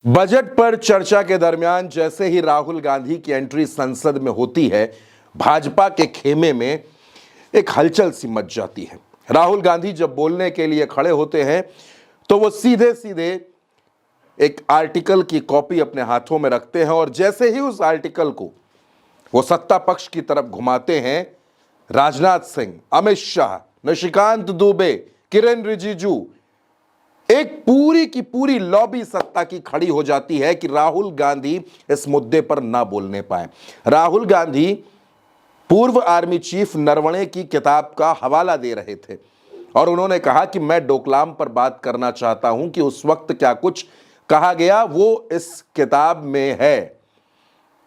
Budget पर चर्चा के दरमियान जैसे ही राहुल गांधी की एंट्री संसद में होती है, भाजपा के खेमे में एक हलचल सी मच जाती है। राहुल गांधी जब बोलने के लिए खड़े होते हैं तो वो सीधे सीधे एक आर्टिकल की कॉपी अपने हाथों में रखते हैं और जैसे ही उस आर्टिकल को वो सत्ता पक्ष की तरफ घुमाते हैं, राजनाथ सिंह, अमित शाह, निशिकांत दुबे, किरेन रिजिजू, एक पूरी की पूरी लॉबी सत्ता की खड़ी हो जाती है कि राहुल गांधी इस मुद्दे पर ना बोलने पाए। राहुल गांधी पूर्व आर्मी चीफ नरवणे की किताब का हवाला दे रहे थे और उन्होंने कहा कि मैं डोकलाम पर बात करना चाहता हूं कि उस वक्त क्या कुछ कहा गया वो इस किताब में है।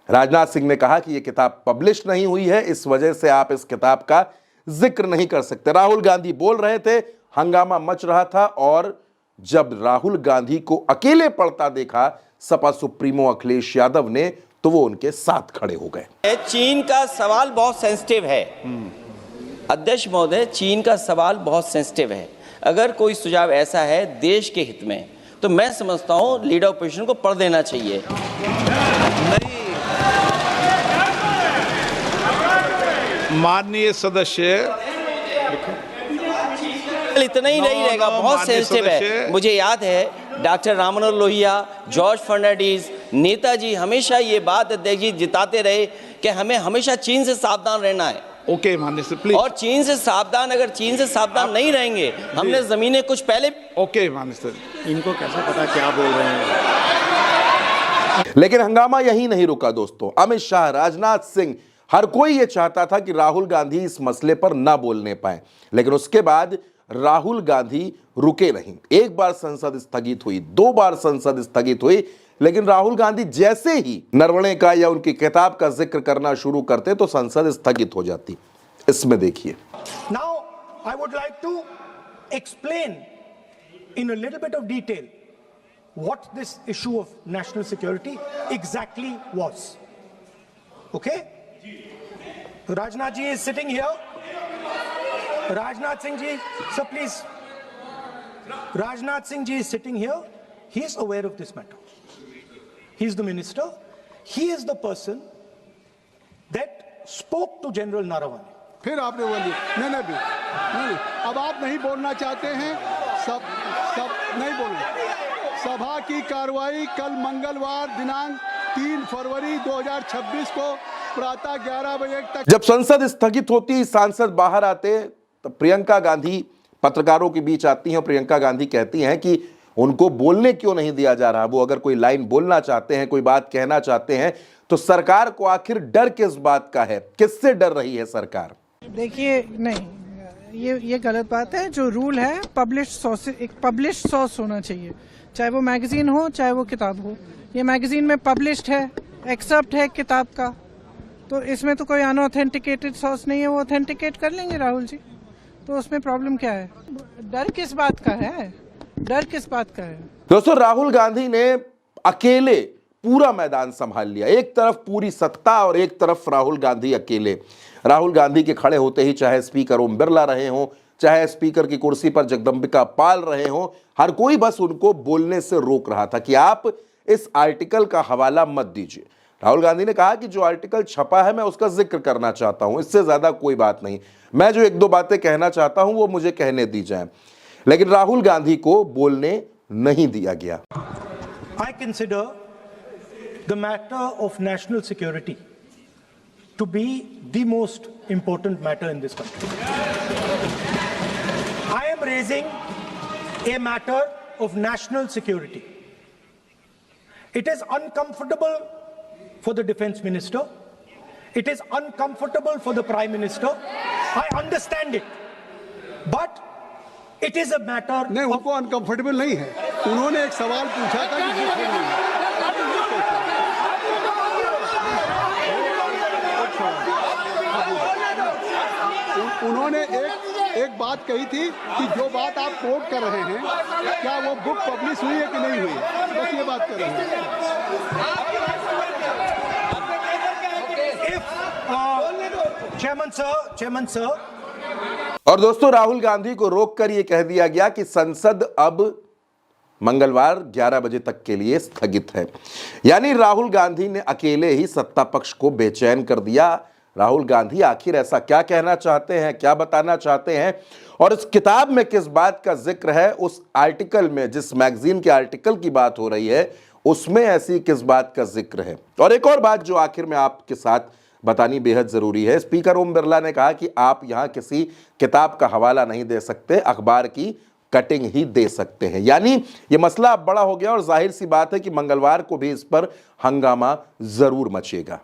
राजनाथ सिंह ने कहा कि यह किताब पब्लिश नहीं हुई है, इस वजह से आप इस किताब का जिक्र नहीं कर सकते। राहुल गांधी बोल रहे थे, हंगामा मच रहा था और जब राहुल गांधी को अकेले पड़ता देखा सपा सुप्रीमो अखिलेश यादव ने तो वो उनके साथ खड़े हो गए। चीन का सवाल बहुत सेंसिटिव है अध्यक्ष महोदय, चीन का सवाल बहुत सेंसिटिव है। अगर कोई सुझाव ऐसा है देश के हित में तो मैं समझता हूं लीडर ऑपोजिशन को पढ़ देना चाहिए। माननीय सदस्य, इतना ही नहीं रहेगा, बहुत सेंसिटिव है। मुझे याद है डॉक्टर राम मनोहर लोहिया, जॉर्ज फर्नांडिस, नेताजी हमेशा ये बात अध्यक्ष जी जिताते रहे कि हमें हमेशा चीन से सावधान रहना है। ओके माननीय सर, प्लीज। और चीन से सावधान, अगर चीन से सावधान नहीं रहेंगे, हमने जमीनें कुछ पहले। ओके माननीय सर, इनको कैसे पता क्या बोल रहे हैं। लेकिन हंगामा यही नहीं रुका दोस्तों। अमित शाह, राजनाथ सिंह, हर कोई यह चाहता था कि राहुल गांधी इस मसले पर ना बोलने पाए, लेकिन उसके बाद राहुल गांधी रुके नहीं। एक बार संसद स्थगित हुई, 2 बार संसद स्थगित हुई, लेकिन राहुल गांधी जैसे ही नरवणे का या उनकी किताब का जिक्र करना शुरू करते तो संसद स्थगित हो जाती। इसमें देखिए। Now I would like to explain in a little bit of detail what this issue of national security exactly was. Okay, Rajnath ji is sitting here. Rajnath Singh ji, sir please. Rajnath Singh ji is sitting here. He is aware of this matter. He is the minister. He is the person that spoke to General Naravane. फिर आपने बोली नहीं, अब आप नहीं बोलना चाहते हैं, सब नहीं बोलना। सभा की कार्रवाई कल मंगलवार दिनांक 3 फरवरी 2026 को प्रातः 11 बजे तक। जब संसद स्थगित होती, सांसद बाहर आते तो प्रियंका गांधी पत्रकारों के बीच आती हैं और प्रियंका गांधी कहती हैं कि उनको बोलने क्यों नहीं दिया जा रहा। वो अगर कोई लाइन बोलना चाहते हैं, कोई बात कहना चाहते हैं तो सरकार को आखिर डर किस बात का है, किससे डर रही है सरकार? देखिए, नहीं, ये गलत बात है। जो रूल है एक पब्लिश सोर्स होना चाहिए, चाहे वो मैगजीन हो चाहे वो किताब हो। ये मैगजीन में पब्लिश्ड है, एक्सेप्ट है किताब का, तो इसमें तो कोई अनऑथेंटिकेटेड सोर्स नहीं है। वो ऑथेंटिकेट कर लेंगे राहुल जी, तो उसमें प्रॉब्लम क्या है? डर किस बात का है? डर किस बात का है? दोस्तों, राहुल गांधी ने अकेले पूरा मैदान संभाल लिया। एक तरफ पूरी सत्ता और एक तरफ राहुल गांधी अकेले। राहुल गांधी के खड़े होते ही चाहे स्पीकर ओम बिरला रहे हों, चाहे स्पीकर की कुर्सी पर जगदंबिका पाल रहे हों, हर कोई बस उनको बोलने से रोक रहा था कि आप इस आर्टिकल का हवाला मत दीजिए। राहुल गांधी ने कहा कि जो आर्टिकल छपा है मैं उसका जिक्र करना चाहता हूं, इससे ज्यादा कोई बात नहीं। मैं जो 1-2 बातें कहना चाहता हूं वो मुझे कहने दी जाए, लेकिन राहुल गांधी को बोलने नहीं दिया गया। I consider the matter of national security to be the most important matter in this country. I am raising a matter of national security. It is uncomfortable for the defense minister. It is uncomfortable for the prime minister. I understand it. But it is a matter नहीं, उनको uncomfortable नहीं है। उन्होंने एक सवाल पूछा था कि उन्होंने एक बात कही थी कि जो बात आप कोट कर रहे हैं क्या वो बुक पब्लिश हुई है कि नहीं हुई, बस ये बात कर रहे हैं। Chairman sir. और दोस्तों, राहुल गांधी को रोककर यह कह दिया गया कि संसद अब मंगलवार 11 बजे तक के लिए स्थगित है। यानी राहुल गांधी ने अकेले ही सत्ता पक्ष को बेचैन कर दिया। राहुल गांधी आखिर ऐसा क्या कहना चाहते हैं, क्या बताना चाहते हैं, और इस किताब में किस बात का जिक्र है, उस आर्टिकल में, जिस मैगजीन के आर्टिकल की बात हो रही है, उसमें ऐसी किस बात का जिक्र है। और एक और बात जो आखिर में आपके साथ बतानी बेहद जरूरी है, स्पीकर ओम बिरला ने कहा कि आप यहां किसी किताब का हवाला नहीं दे सकते, अखबार की कटिंग ही दे सकते हैं। यानी यह मसला अब बड़ा हो गया और जाहिर सी बात है कि मंगलवार को भी इस पर हंगामा जरूर मचेगा।